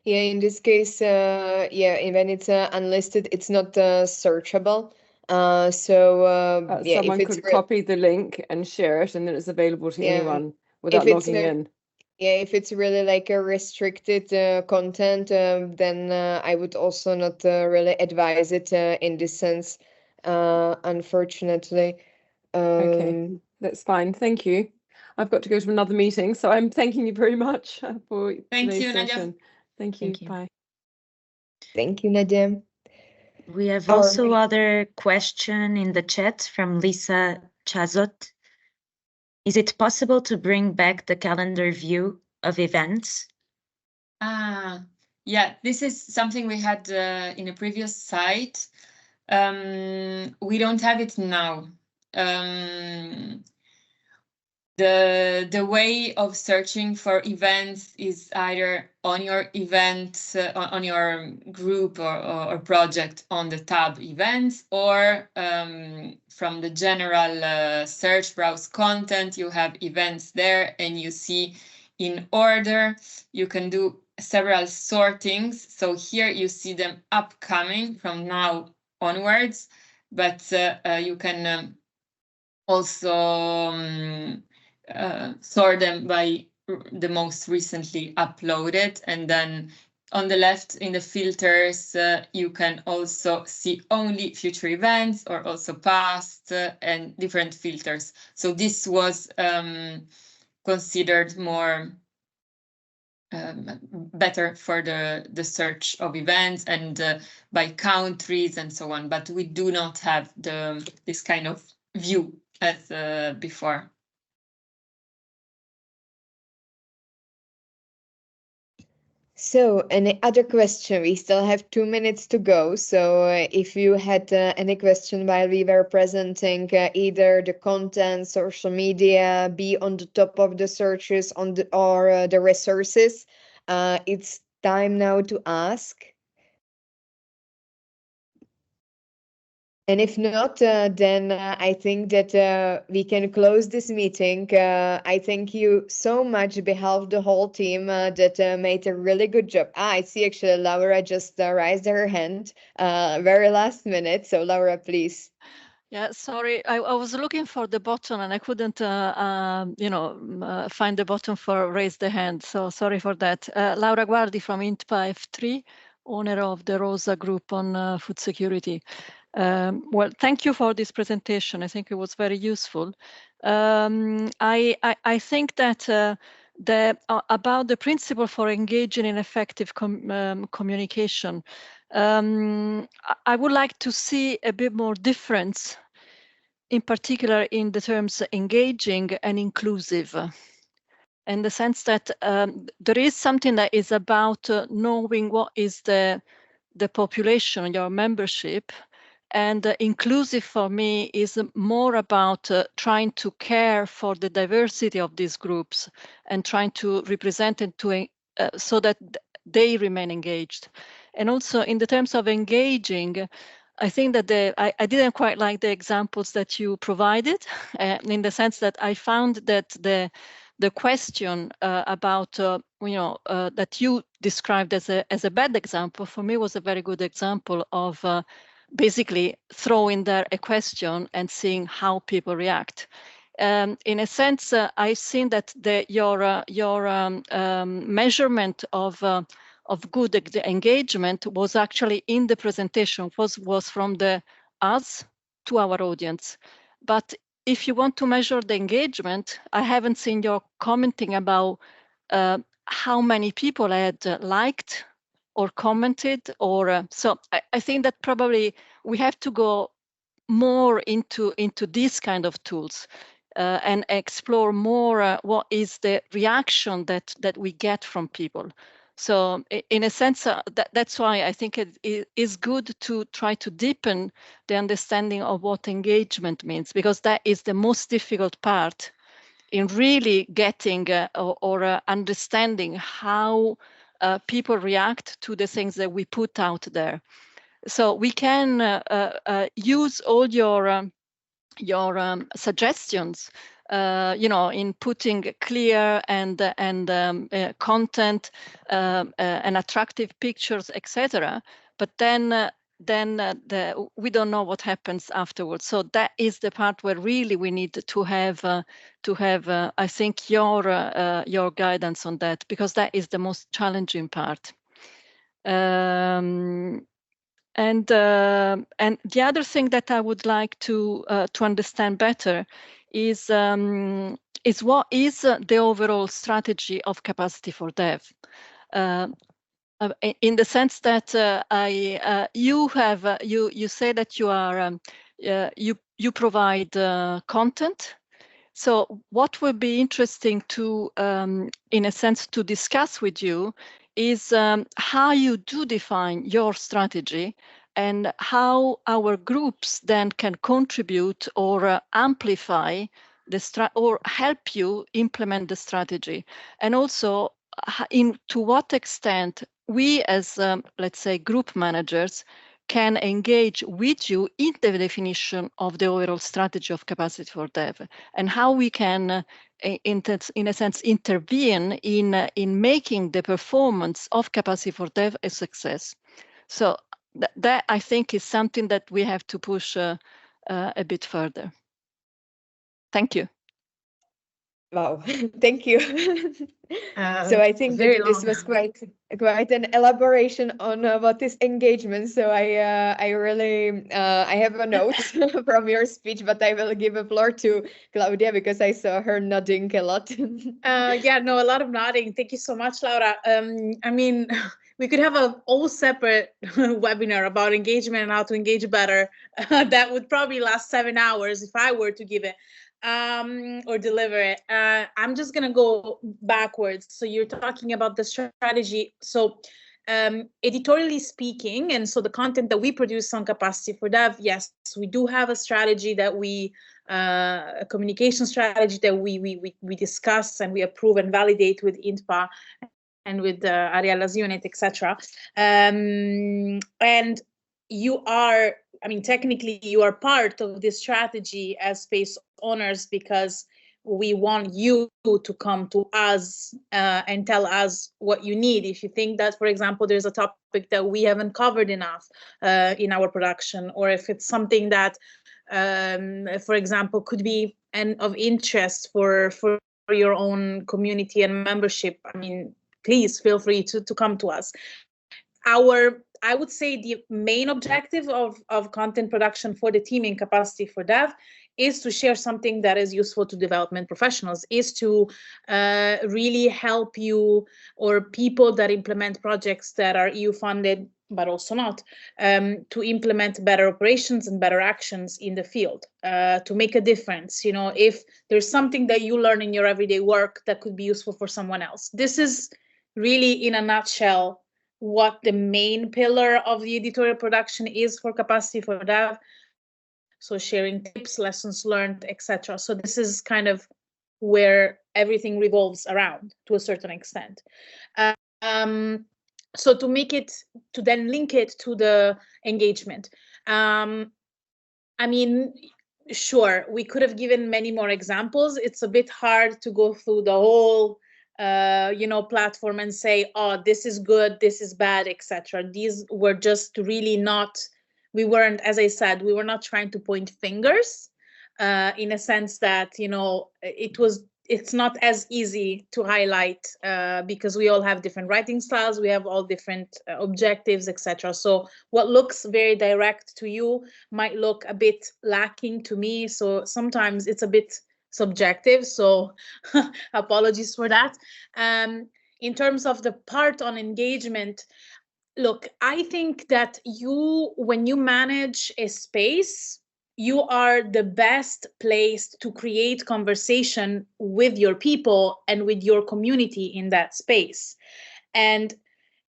Yeah, in this case, when it's unlisted, it's not searchable. Someone if it's could copy the link and share it, and then it's available to anyone without logging in. Yeah, if it's really like a restricted content, then I would also not really advise it in this sense, unfortunately. Okay, that's fine. Thank you. I've got to go to another meeting, so I'm thanking you very much for today's session. Thank you. Bye. Thank you, Nadia. We have also other question in the chat from Lisa Chazot. Is it possible to bring back the calendar view of events? Yeah, this is something we had in a previous site. We don't have it now. The way of searching for events is either on your event, on your group or project on the tab events, or from the general search browse content, you have events there and you see in order. You can do several sortings. So here you see them upcoming from now onwards, but you can also sort them by the most recently uploaded, and then on the left in the filters you can also see only future events or also past and different filters. So this was considered more better for the search of events and by countries and so on. But we do not have this kind of view as before. So, any other question? We still have 2 minutes to go. So, if you had any question while we were presenting either the content, social media, be on the top of the searches or the resources, it's time now to ask. And if not, then I think that we can close this meeting. I thank you so much on behalf of the whole team that made a really good job. I see actually Laura just raised her hand very last minute. So Laura, please. Yeah, sorry, I was looking for the button and I couldn't, find the button for raise the hand. So sorry for that. Laura Guardi from INTPA F3, owner of the Rosa Group on food security. Well, thank you for this presentation. I think it was very useful. I think that about the principle for engaging in effective communication, I would like to see a bit more difference, in particular in the terms engaging and inclusive, in the sense that there is something that is about knowing what is the population, your membership, and inclusive for me is more about trying to care for the diversity of these groups and trying to represent it so that they remain engaged. And also in the terms of engaging, I think that I didn't quite like the examples that you provided, in the sense that I found that the question about that you described as a bad example for me was a very good example of basically throwing there a question and seeing how people react. In a sense, I've seen that your measurement of good engagement was actually in the presentation, was from us to our audience. But if you want to measure the engagement, I haven't seen your commenting about how many people had liked or commented, or so I think that probably we have to go more into these kind of tools and explore more what is the reaction that we get from people. So in a sense, that's why I think it is good to try to deepen the understanding of what engagement means, because that is the most difficult part in really getting or understanding how people react to the things that we put out there. So we can use all your suggestions, in putting clear and content and attractive pictures, etc. But then we don't know what happens afterwards. So that is the part where really we need to have I think your guidance on that, because that is the most challenging part. And the other thing that I would like to understand better is what is the overall strategy of Capacity4dev, in the sense that you say that you are you provide content. So what would be interesting to, in a sense, to discuss with you is how you do define your strategy and how our groups then can contribute or amplify or help you implement the strategy. And also, to what extent we as, let's say, group managers can engage with you in the definition of the overall strategy of Capacity4dev, and how we can, in a sense, intervene in making the performance of Capacity4dev a success. So that I think is something that we have to push a bit further. Thank you. Wow, thank you. So I think very that this long. was quite an elaboration on what is engagement. So I really I have a note from your speech, but I will give a floor to Claudia because I saw her nodding a lot. Yeah, no, a lot of nodding. Thank you so much, Laura. I mean, we could have a whole separate webinar about engagement and how to engage better. That would probably last 7 hours if I were to give it or deliver it. I'm just gonna go backwards. So you're talking about the strategy. So editorially speaking, and so the content that we produce on Capacity for Dev, yes, we do have a strategy that a communication strategy that we discuss and we approve and validate with INTPA and with Ariela's unit, etc. And you are, I mean, technically you are part of this strategy as space owners because we want you to come to us and tell us what you need. If you think that, for example, there's a topic that we haven't covered enough in our production, or if it's something that, for example, could be of interest for your own community and membership, I mean, please feel free to come to us. I would say the main objective of content production for the team in Capacity for Dev is to share something that is useful to development professionals, is to really help you or people that implement projects that are EU funded, but also not, to implement better operations and better actions in the field, to make a difference. You know, if there's something that you learn in your everyday work that could be useful for someone else. This is really, in a nutshell, what the main pillar of the editorial production is for Capacity for Dev. So sharing tips, lessons learned, etc. So this is kind of where everything revolves around to a certain extent. So to then link it to the engagement. I mean, sure, we could have given many more examples. It's a bit hard to go through the whole platform and say, oh, this is good, this is bad, etc. These were just really not, we weren't, as I said, we were not trying to point fingers in a sense that, it's not as easy to highlight because we all have different writing styles, we have all different objectives, etc. So what looks very direct to you might look a bit lacking to me. So sometimes it's a bit subjective, so apologies for that. In terms of the part on engagement, look, I think that when you manage a space, you are the best placed to create conversation with your people and with your community in that space. And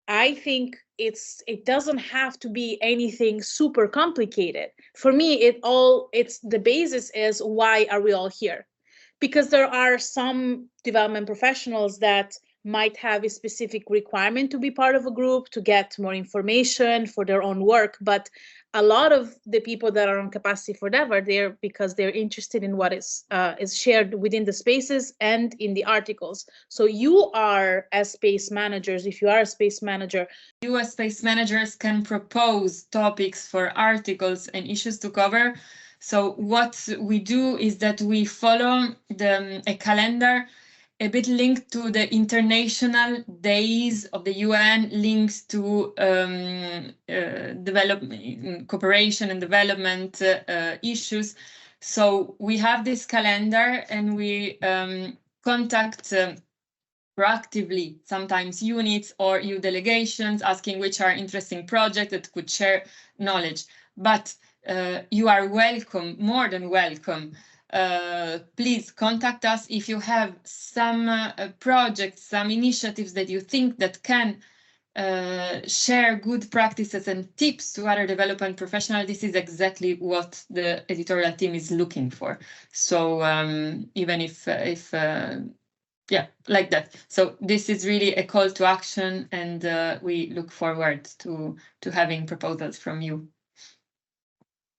I think it doesn't have to be anything super complicated. For me, it's the basis is, why are we all here? Because there are some development professionals that might have a specific requirement to be part of a group, to get more information for their own work. But a lot of the people that are on Capacity for Dev are there because they're interested in what is shared within the spaces and in the articles. So you are, as space managers, if you are a space manager, you as space managers can propose topics for articles and issues to cover. So what we do is that we follow a calendar a bit linked to the international days of the UN, links to development, cooperation and development issues. So we have this calendar and we contact proactively, sometimes units or EU delegations, asking which are interesting projects that could share knowledge. But you are welcome, more than welcome. Please contact us if you have some projects, some initiatives that you think that can share good practices and tips to other development professionals. This is exactly what the editorial team is looking for. So even if yeah, like that. So this is really a call to action, and we look forward to having proposals from you.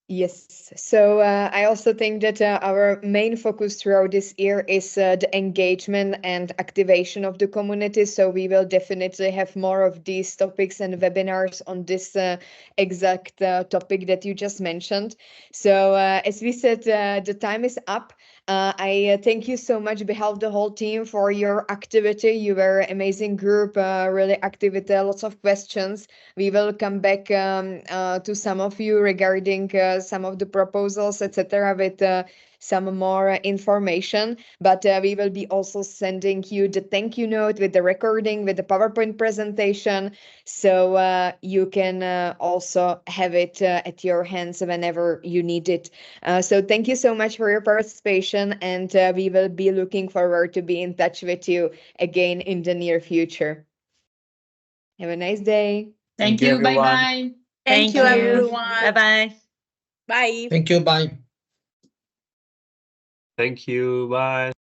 Yes, so I also think that our main focus throughout this year is the engagement and activation of the community. So we will definitely have more of these topics and webinars on this exact topic that you just mentioned. So as we said, the time is up. I thank you so much, behalf of the whole team, for your activity. You were an amazing group, really active with lots of questions. We will come back to some of you regarding some of the proposals, etc., with some more information. But we will be also sending you the thank you note with the recording, with the PowerPoint presentation, so you can also have it at your hands whenever you need it. So thank you so much for your participation, and we will be looking forward to be in touch with you again in the near future. Have a nice day. Thank you. Bye everyone. bye. Thank you, everyone. Bye-bye. Bye. Thank you. Bye. Thank you. Bye.